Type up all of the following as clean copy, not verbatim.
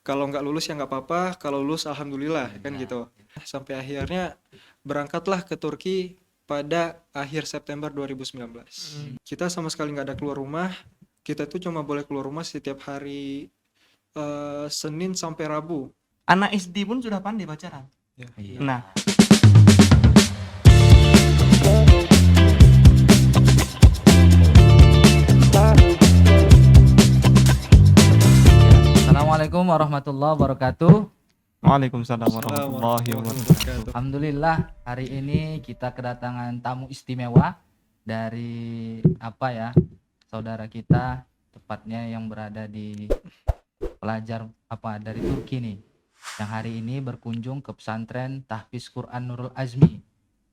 kalau nggak lulus ya nggak apa-apa, kalau lulus alhamdulillah kan Ya. gitu. Sampai akhirnya berangkatlah ke Turki pada akhir September 2019. Kita sama sekali nggak ada keluar rumah. Kita tuh cuma boleh keluar rumah setiap hari Senin sampai Rabu. Anak SD pun sudah pandai pacaran. Ya. Iya. Nah, Assalamualaikum warahmatullahi wabarakatuh. Waalaikumsalam warahmatullahi wabarakatuh. Alhamdulillah hari ini kita kedatangan tamu istimewa dari saudara kita, tepatnya yang berada di dari Turki nih, yang hari ini berkunjung ke pesantren Tahfiz Quran Nurul Azmi,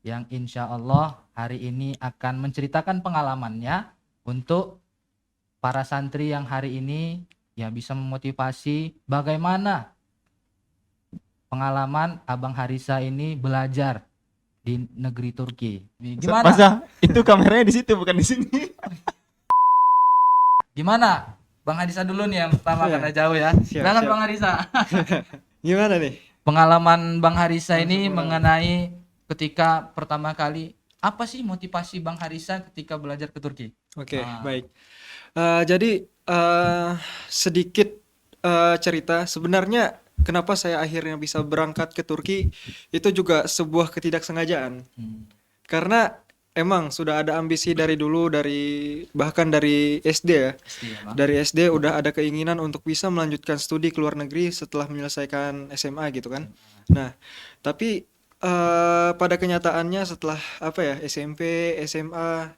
yang insya Allah hari ini akan menceritakan pengalamannya untuk para santri yang hari ini ya bisa memotivasi bagaimana pengalaman Abang Harisa ini belajar di negeri Turki. Gimana? Masa itu kameranya di situ bukan di sini. Gimana? Bang Harisa dulu nih yang pertama Ya. karena jauh ya. Siap, Silakan siap. Bang Harisa. Gimana nih? Pengalaman Bang Harisa ini Masuk mengenai ketika pertama kali, apa sih motivasi Bang Harisa ketika belajar ke Turki? Oke, Ah. baik. Jadi sedikit cerita. Sebenarnya kenapa saya akhirnya bisa berangkat ke Turki itu juga sebuah ketidaksengajaan. Karena emang sudah ada ambisi dari dulu, bahkan dari SD ya. Pasti ya, Bang. Dari SD udah ada keinginan untuk bisa melanjutkan studi ke luar negeri setelah menyelesaikan SMA gitu kan. Nah, tapi pada kenyataannya setelah SMP, SMA,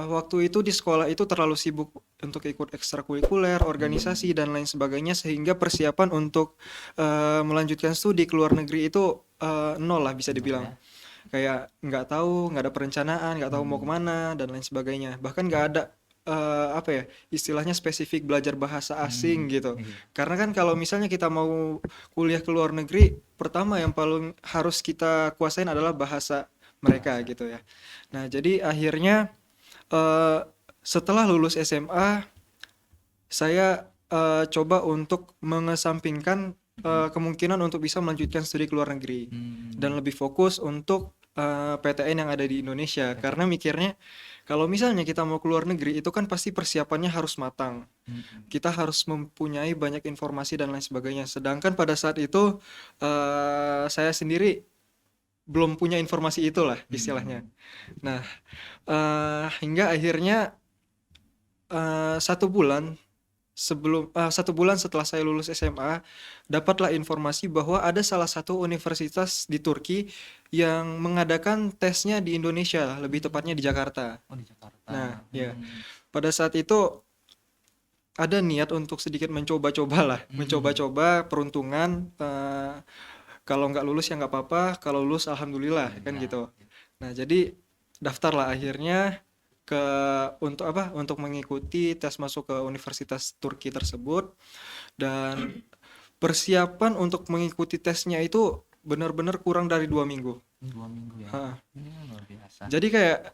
waktu itu di sekolah itu terlalu sibuk untuk ikut ekstrakurikuler, organisasi dan lain sebagainya, sehingga persiapan untuk melanjutkan studi ke luar negeri itu nol lah bisa dibilang. Kayak nggak tahu, nggak ada perencanaan, nggak tahu mau kemana dan lain sebagainya. Bahkan nggak ada istilahnya spesifik belajar bahasa asing gitu. Karena kan kalau misalnya kita mau kuliah ke luar negeri, pertama yang paling harus kita kuasain adalah bahasa mereka gitu ya. Nah, jadi akhirnya setelah lulus SMA, saya coba untuk mengesampingkan kemungkinan untuk bisa melanjutkan studi ke luar negeri dan lebih fokus untuk PTN yang ada di Indonesia. Karena mikirnya kalau misalnya kita mau ke luar negeri itu kan pasti persiapannya harus matang. Kita harus mempunyai banyak informasi dan lain sebagainya. Sedangkan pada saat itu saya sendiri belum punya informasi itulah istilahnya. Nah, hingga akhirnya 1 bulan setelah saya lulus SMA, dapatlah informasi bahwa ada salah satu universitas di Turki yang mengadakan tesnya di Indonesia, lebih tepatnya di Jakarta. Oh, di Jakarta. Nah, ya. Pada saat itu ada niat untuk sedikit mencoba-coba peruntungan. Kalau nggak lulus ya nggak apa-apa, kalau lulus alhamdulillah kan gitu. Nah, jadi daftarlah akhirnya untuk mengikuti tes masuk ke universitas Turki tersebut, dan persiapan untuk mengikuti tesnya itu benar-benar kurang dari 2 minggu. 2 minggu ya. Ha. Luar biasa. Jadi kayak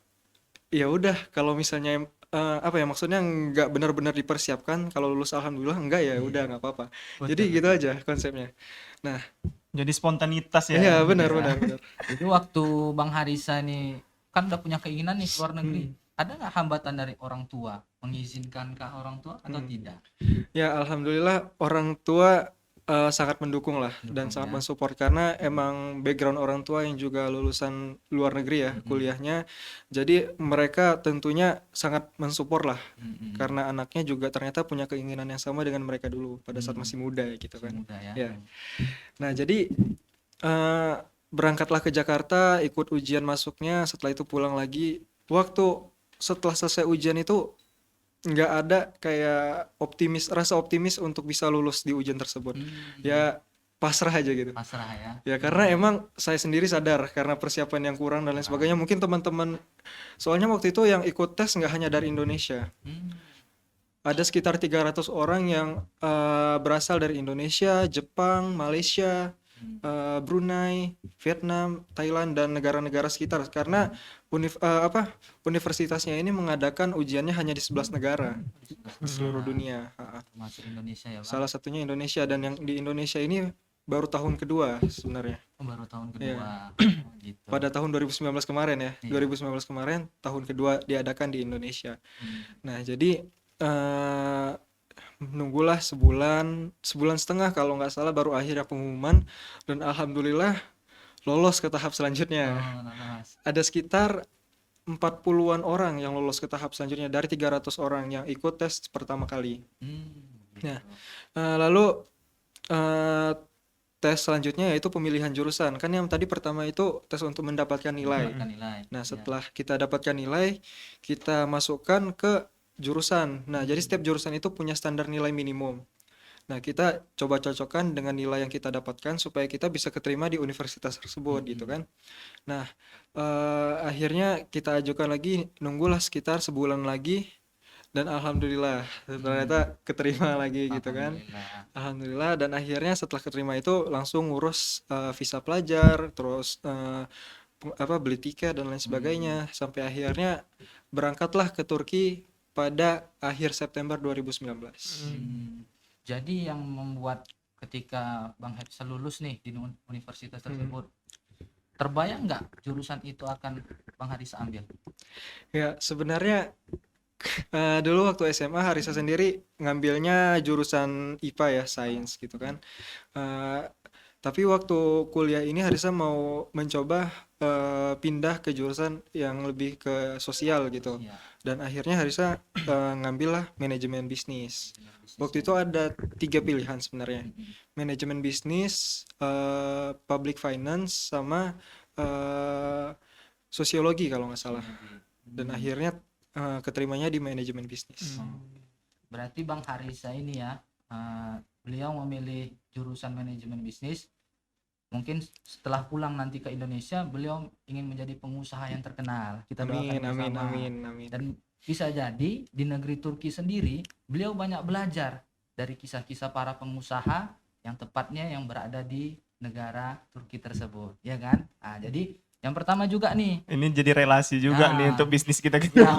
ya udah, kalau misalnya maksudnya nggak benar-benar dipersiapkan, kalau lulus alhamdulillah, enggak ya udah nggak apa-apa. Jadi gitu aja konsepnya. Nah, Jadi spontanitas ya. iya benar. Itu waktu Bang Harisa nih kan udah punya keinginan nih keluar negeri. Ada nggak hambatan dari orang tua? Mengizinkankah orang tua atau tidak? Ya alhamdulillah orang tua sangat mendukung lah dan sangat mensupport, karena emang background orang tua yang juga lulusan luar negeri ya kuliahnya. Jadi mereka tentunya sangat mensupport lah, karena anaknya juga ternyata punya keinginan yang sama dengan mereka dulu pada saat masih muda gitu kan. Mudah ya. Ya. Nah, jadi berangkatlah ke Jakarta, ikut ujian masuknya, setelah itu pulang lagi. Waktu setelah selesai ujian itu nggak ada kayak rasa optimis untuk bisa lulus di ujian tersebut. Ya pasrah aja gitu. Pasrah ya. Ya karena emang saya sendiri sadar karena persiapan yang kurang dan lain sebagainya. Mungkin teman-teman, soalnya waktu itu yang ikut tes nggak hanya dari Indonesia. Ada sekitar 300 orang yang berasal dari Indonesia, Jepang, Malaysia, Brunei, Vietnam, Thailand dan negara-negara sekitar karena universitasnya ini mengadakan ujiannya hanya di 11 negara di seluruh dunia. Termasuk Indonesia ya Bang. Salah satunya Indonesia dan yang di Indonesia ini baru tahun kedua sebenarnya. Oh, baru tahun kedua. Iya. Gitu. Pada tahun 2019 kemarin ya. Iya. 2019 kemarin tahun kedua diadakan di Indonesia. Hmm. Nah, jadi nunggulah sebulan setengah kalau nggak salah baru akhirnya pengumuman dan alhamdulillah lolos ke tahap selanjutnya. Oh, lolos. Ada sekitar 40-an orang yang lolos ke tahap selanjutnya dari 300 orang yang ikut tes pertama kali. Gitu. Nah, lalu tes selanjutnya yaitu pemilihan jurusan. Kan yang tadi pertama itu tes untuk mendapatkan nilai. Mendapatkan nilai. Nah, Ya. setelah kita dapatkan nilai, kita masukkan ke jurusan. Nah, jadi setiap jurusan itu punya standar nilai minimum. Nah, kita coba cocokkan dengan nilai yang kita dapatkan supaya kita bisa keterima di universitas tersebut gitu kan. Nah, akhirnya kita ajukan lagi, nunggulah sekitar sebulan lagi dan alhamdulillah ternyata keterima lagi gitu kan. Alhamdulillah dan akhirnya setelah keterima itu langsung ngurus visa pelajar, terus beli tiket dan lain sebagainya sampai akhirnya berangkatlah ke Turki pada akhir September 2019. Jadi yang membuat ketika Bang Hepsa lulus nih di universitas tersebut, terbayang nggak jurusan itu akan Bang Harisa ambil? Ya sebenarnya dulu waktu SMA Harisa sendiri ngambilnya jurusan IPA ya, sains gitu kan. Tapi waktu kuliah ini Harisa mau mencoba pindah ke jurusan yang lebih ke sosial gitu. Ya, Dan akhirnya Harisa ngambillah manajemen bisnis. Waktu itu ada 3 pilihan sebenarnya. Manajemen bisnis, public finance, sama sosiologi kalau nggak salah. Dan akhirnya keterimanya di manajemen bisnis. berarti Bang Harisa ini ya, beliau memilih jurusan manajemen bisnis. Mungkin setelah pulang nanti ke Indonesia, beliau ingin menjadi pengusaha yang terkenal. Kita doakan bersama. Amin. Dan bisa jadi di negeri Turki sendiri, beliau banyak belajar dari kisah-kisah para pengusaha yang tepatnya yang berada di negara Turki tersebut, ya kan? Jadi yang pertama juga nih, Ini jadi relasi juga Nah. nih untuk bisnis kita gitu. ya,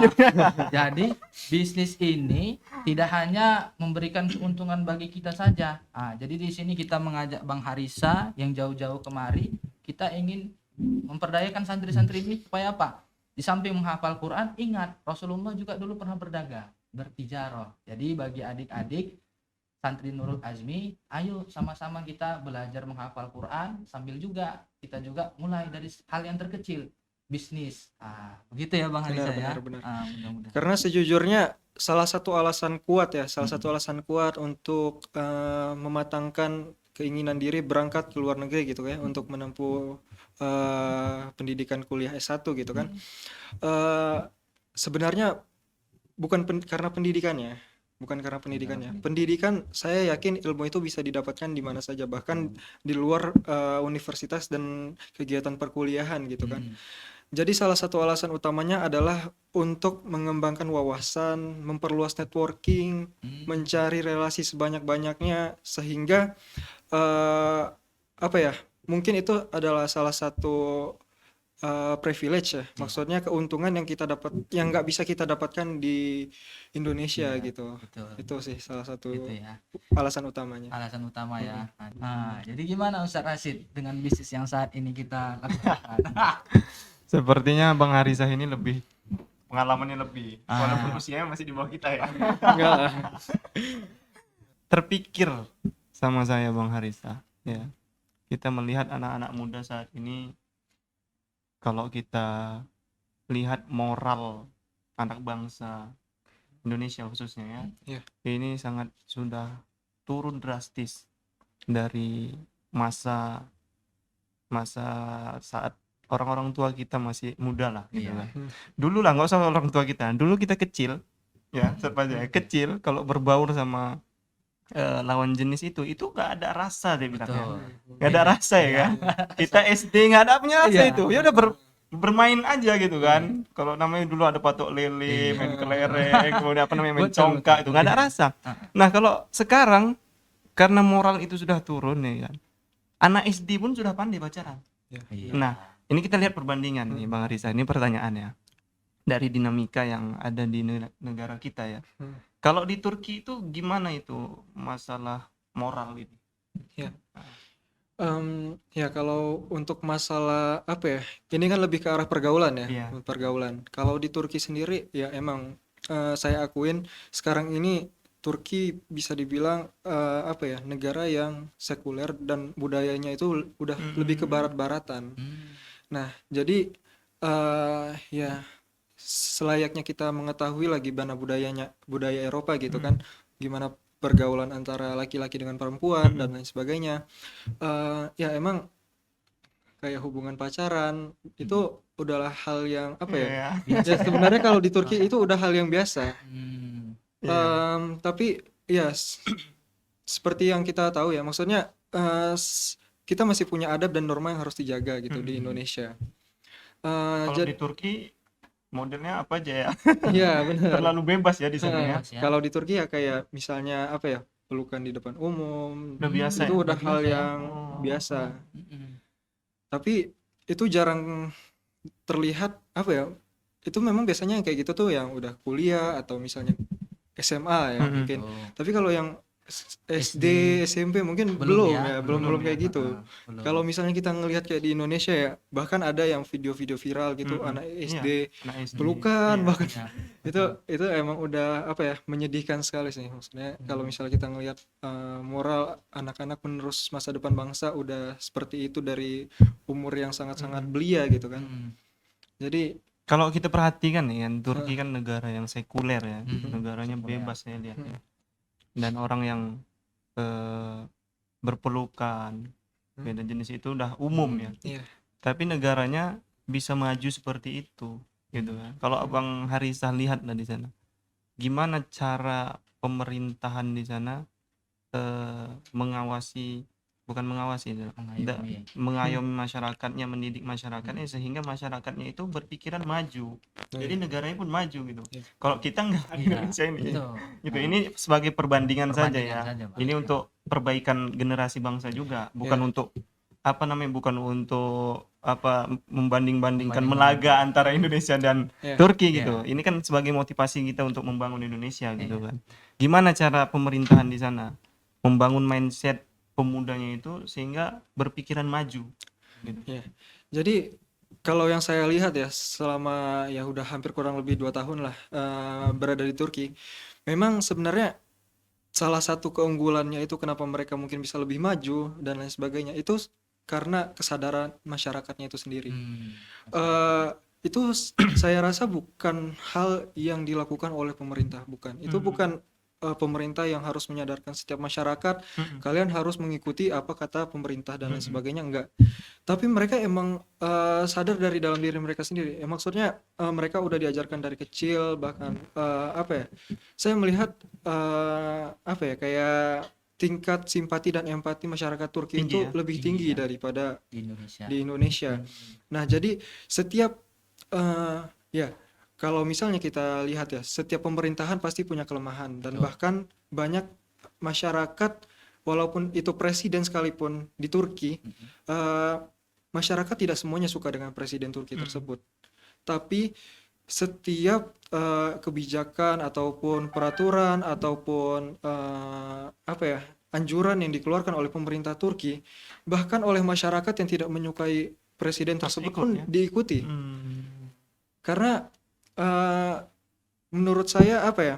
jadi bisnis ini tidak hanya memberikan keuntungan bagi kita saja. Jadi di sini kita mengajak Bang Harisa yang jauh-jauh kemari, kita ingin memperdayakan santri-santri ini supaya apa? Di samping menghafal Quran, ingat Rasulullah juga dulu pernah berdagang, bertijarah. Jadi bagi adik-adik santri Nurul Azmi, ayo sama-sama kita belajar menghafal Quran sambil juga kita juga mulai dari hal yang terkecil, bisnis. Begitu ya Bang Harisa ya. Benar. Mudah-mudahan. Karena sejujurnya salah satu alasan kuat untuk mematangkan keinginan diri berangkat ke luar negeri gitu ya untuk menempuh pendidikan kuliah S1 gitu kan. Sebenarnya bukan karena pendidikannya. Pendidikan saya yakin ilmu itu bisa didapatkan di mana saja, bahkan di luar universitas dan kegiatan perkuliahan gitu kan. Jadi salah satu alasan utamanya adalah untuk mengembangkan wawasan, memperluas networking, mencari relasi sebanyak-banyaknya sehingga mungkin itu adalah salah satu privilege ya, maksudnya keuntungan yang kita dapat yang nggak bisa kita dapatkan di Indonesia gitu. Betul. Itu sih salah satu Gitu ya. alasan utamanya. Alasan utama ya. Jadi gimana Ustaz Rashid dengan bisnis yang saat ini kita lakukan? Sepertinya Bang Harisa ini lebih pengalamannya lebih, walaupun usianya masih di bawah kita ya. Enggak lah. Terpikir sama saya Bang Harisa ya, kita melihat anak-anak muda saat ini, kalau kita lihat moral anak bangsa Indonesia khususnya ya, ini sangat sudah turun drastis dari masa saat orang-orang tua kita masih muda lah gitu lah. Dulu lah, nggak usah orang tua kita, dulu kita kecil ya, kecil kalau berbaur sama lawan jenis itu nggak ada rasa dia bilang ya. Nggak ada rasa ya kan. Kita SD nggak ada punya rasa itu, ya udah bermain aja gitu kan. Kalau namanya dulu ada patok lele, main kelereng, kemudian main congkak, itu nggak ada rasa. Nah kalau sekarang karena moral itu sudah turun ya kan, anak SD pun sudah pandai pacaran. Iya. Nah, ini kita lihat perbandingan nih Bang Arisa. Ini pertanyaannya dari dinamika yang ada di negara kita ya. Kalau di Turki itu gimana itu masalah moral ini? Ya kalau untuk masalah apa ya, ini kan lebih ke arah pergaulan ya, Iya. pergaulan. Kalau di Turki sendiri ya emang saya akuin sekarang ini Turki bisa dibilang apa ya, negara yang sekuler dan budayanya itu udah lebih ke barat-baratan. Nah, jadi ya selayaknya kita mengetahui lagi gimana budaya Eropa gitu kan, gimana pergaulan antara laki-laki dengan perempuan dan lain sebagainya. Ya emang kayak hubungan pacaran itu udahlah hal yang apa ya? Iya. Ya sebenarnya kalau di Turki itu udah hal yang biasa. Iya. Tapi ya seperti yang kita tahu ya, maksudnya kita masih punya adab dan norma yang harus dijaga gitu di Indonesia. Kalau Jadi di Turki modelnya apa aja ya? ya benar. Terlalu bebas ya di sana ya. Bebas ya. Kalau di Turki ya kayak misalnya apa ya? Pelukan di depan umum. Udah biasa Itu ya? udah Udah hal biasa ya. yang Oh. biasa. Mm-mm. Tapi itu jarang terlihat apa ya? Itu memang biasanya yang kayak gitu tuh yang udah kuliah atau misalnya SMA ya mungkin. Oh, Tapi kalau yang SD, SMP mungkin Belum belum ya, ya, belum ya. kayak gitu. belum. Kalau misalnya kita ngelihat kayak di Indonesia ya, bahkan ada yang video-video viral gitu anak SD Anak SD. pelukan Iya. bahkan Ya. itu emang udah apa ya, menyedihkan sekali sih maksudnya kalau misalnya kita ngelihat moral anak-anak penerus masa depan bangsa udah seperti itu dari umur yang sangat-sangat belia gitu kan. Jadi Kalau kita perhatikan nih kan Turki kan negara yang sekuler ya, negaranya Sekuler. bebas saya lihat ya. Dan orang yang berpelukan beda jenis itu udah umum ya. iya. Tapi negaranya bisa maju seperti itu gitu kan. Kalau Abang Harisah lihat lah di sana, gimana cara pemerintahan di sana mengawasi, bukan mengawasi, Mengayomi. mengayomi masyarakatnya, mendidik masyarakatnya sehingga masyarakatnya itu berpikiran maju. Jadi negaranya pun maju gitu. Iya. Kalau kita nggak di Iya, Indonesia ini, betul. gitu. Ini sebagai perbandingan saja ya. Perbandingan saja, Pak. Ini untuk perbaikan generasi bangsa juga, bukan Iya. untuk apa namanya, bukan untuk apa membanding-bandingkan Membanding-bandingkan. melaga antara Indonesia dan Iya. Turki Iya. gitu. Ini kan sebagai motivasi kita untuk membangun Indonesia gitu kan. Gimana cara pemerintahan di sana membangun mindset pemudanya itu sehingga berpikiran maju gitu. Ya. Jadi kalau yang saya lihat ya selama ya udah hampir kurang lebih 2 tahun lah berada di Turki, memang sebenarnya salah satu keunggulannya itu kenapa mereka mungkin bisa lebih maju dan lain sebagainya itu karena kesadaran masyarakatnya itu sendiri. Itu saya rasa bukan hal yang dilakukan oleh pemerintah, bukan. Itu bukan pemerintah yang harus menyadarkan setiap masyarakat kalian harus mengikuti apa kata pemerintah dan lain sebagainya, enggak. Tapi mereka emang sadar dari dalam diri mereka sendiri. Ya, maksudnya mereka udah diajarkan dari kecil bahkan apa ya? Saya melihat apa ya, kayak tingkat simpati dan empati masyarakat Turki Tinggi itu ya? lebih tinggi daripada Di Indonesia. di Indonesia. Nah, jadi setiap ya kalau misalnya kita lihat ya, setiap pemerintahan pasti punya kelemahan dan bahkan banyak masyarakat walaupun itu presiden sekalipun di Turki, masyarakat tidak semuanya suka dengan presiden Turki tersebut. Tapi setiap kebijakan ataupun peraturan ataupun apa ya, anjuran yang dikeluarkan oleh pemerintah Turki bahkan oleh masyarakat yang tidak menyukai presiden tersebut ikut pun ya? diikuti. Karena menurut saya apa ya,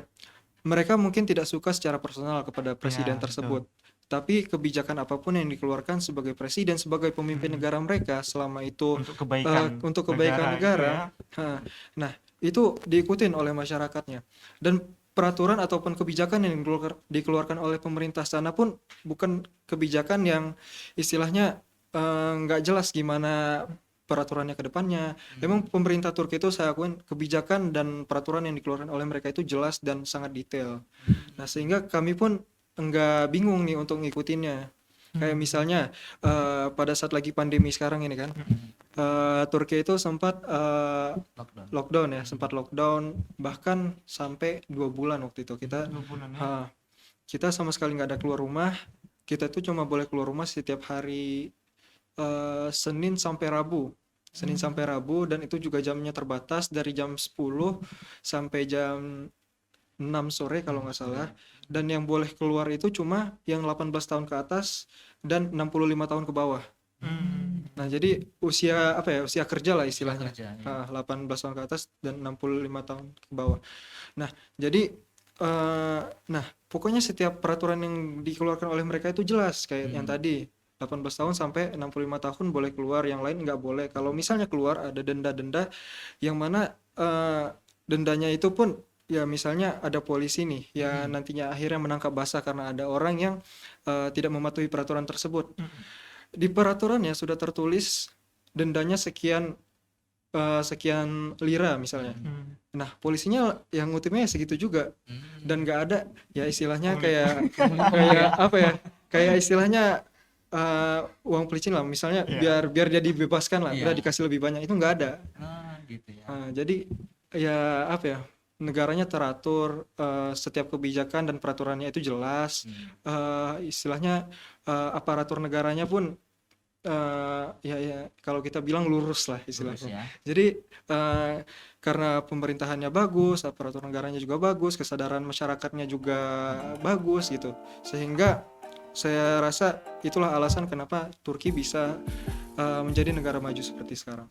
mereka mungkin tidak suka secara personal kepada presiden Ya, tersebut, tapi kebijakan apapun yang dikeluarkan sebagai presiden, sebagai pemimpin negara mereka selama itu Untuk kebaikan untuk kebaikan negara, itu ya. nah itu diikutin oleh masyarakatnya. Dan peraturan ataupun kebijakan yang dikeluarkan oleh pemerintah sana pun bukan kebijakan yang istilahnya nggak jelas gimana peraturannya ke depannya. Memang pemerintah Turki itu saya akuin kebijakan dan peraturan yang dikeluarkan oleh mereka itu jelas dan sangat detail. Nah, sehingga kami pun enggak bingung nih untuk ngikutinnya. Kayak misalnya pada saat lagi pandemi sekarang ini kan, Turki itu sempat lockdown ya, sempat lockdown bahkan sampai 2 bulan waktu itu. Kita 2 bulan ya. kita sama sekali nggak ada keluar rumah. kita tuh cuma boleh keluar rumah setiap hari Senin sampai Rabu. Senin sampai Rabu, dan itu juga jamnya terbatas dari jam 10 sampai jam 6 sore kalau nggak salah. Dan yang boleh keluar itu cuma yang 18 tahun ke atas dan 65 tahun ke bawah. Nah, jadi usia apa ya? Usia kerja lah istilahnya. Kerja, ya. 18 tahun ke atas dan 65 tahun ke bawah. Nah, jadi nah, pokoknya setiap peraturan yang dikeluarkan oleh mereka itu jelas kayak yang tadi 18 tahun sampai 65 tahun boleh keluar, yang lain nggak boleh. Kalau misalnya keluar ada denda-denda yang mana dendanya itu pun ya misalnya ada polisi nih ya nantinya akhirnya menangkap basah karena ada orang yang tidak mematuhi peraturan tersebut. Di peraturannya sudah tertulis dendanya sekian lira misalnya. Nah, polisinya yang ngutipnya segitu juga, dan nggak ada ya istilahnya kayak apa ya? Kayak istilahnya uang pelicin lah, misalnya biar dia dibebaskan lah, udah dikasih lebih banyak, itu nggak ada. Gitu ya. Jadi ya apa ya? Negaranya teratur, setiap kebijakan dan peraturannya itu jelas. Istilahnya aparatur negaranya pun ya kalau kita bilang lurus lah istilahnya. Ya. Jadi karena pemerintahannya bagus, aparatur negaranya juga bagus, kesadaran masyarakatnya juga bagus gitu, sehingga saya rasa itulah alasan kenapa Turki bisa menjadi negara maju seperti sekarang.